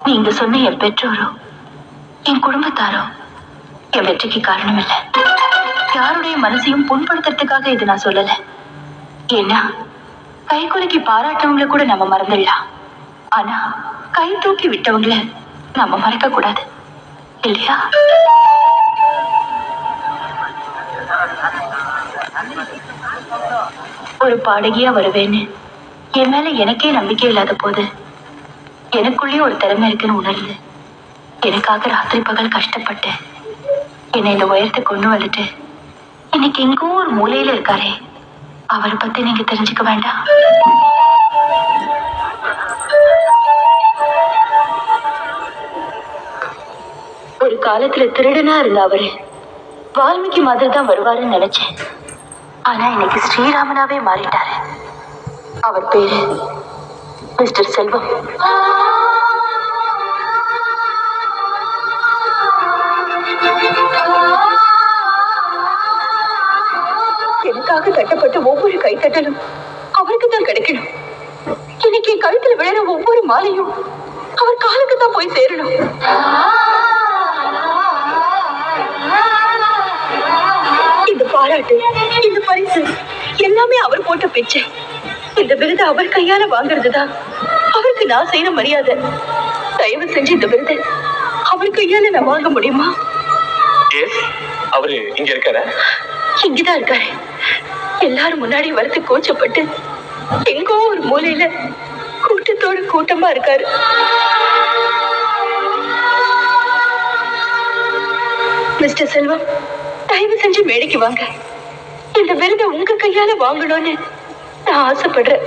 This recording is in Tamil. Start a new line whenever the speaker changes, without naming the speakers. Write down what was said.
நீங்க சொன்ன என் பெற்றோரும் என் குடும்பத்தாரும் என் வெற்றிக்கு காரணம் இல்லை. யாருடைய மனசையும் புண்படுத்துறதுக்காக இது நான் சொல்லல. ஏன்னா கைக்குலுக்கி பாராட்டவங்களை கூட நம்ம மறந்துடலாம், ஆனா கை தூக்கி விட்டவங்கள நம்ம மறக்க கூடாது இல்லையா? ஒரு பாடகியா வருவேன்னு என் மேல எனக்கே நம்பிக்கை இல்லாத போது எனக்குள்ளேயே ஒரு திறமை இருக்குன்னு உணர்ந்து எனக்காக ராத்திரி பகல் கஷ்டப்பட்டு என்னை இந்த உயரத்தை கொண்டு வந்துட்டு இன்னைக்கு எங்கோ ஒரு மூலையில இருக்காரே, அவரை பத்தி நீங்க தெரிஞ்சுக்க வேண்டாம்? ஒரு காலத்துல திருடனா இருந்த அவரு வால்மீகி மாதிரி தான் வருவாருன்னு நினைச்சேன். ஆனா இன்னைக்கு ஸ்ரீராமனாவே மாறிட்டாரு. அவர் பேரு மிஸ்டர் செல்வம். எனக்காக கட்டப்பட்ட ஒவ்வொரு கைத்தட்டலும் அவருக்கு தான் கிடைக்கணும். இன்னைக்கு கழுத்துல விழுற ஒவ்வொரு மாலையும் அவர் காலுக்கு தான் போய் சேரணும். இந்த பாராட்டு, இந்த பரிசு எல்லாமே அவர் போட்ட பிச்சை. இந்த விருது அவர் கையால வாங்குறதுதான் அவருக்கு நான் செய்யற மரியாதை. தயவு செஞ்சு இந்த விருது அவர் கையால நான் வாங்க முடியுமா?
அவரு இங்க இருக்காரு?
இங்கதான் இருக்காரு. எல்லாரும் முன்னாடி வரத்து கோச்சப்பட்டு எங்கோ ஒரு மூலையில கூட்டத்தோட கூட்டமா இருக்காரு. மிஸ்டர் செல்வம், தயவு செஞ்சு மேடைக்கு வாங்க. இந்த விருதை உங்க கையால வாங்கணும்னு நான் ஆசைப்படுறேன்.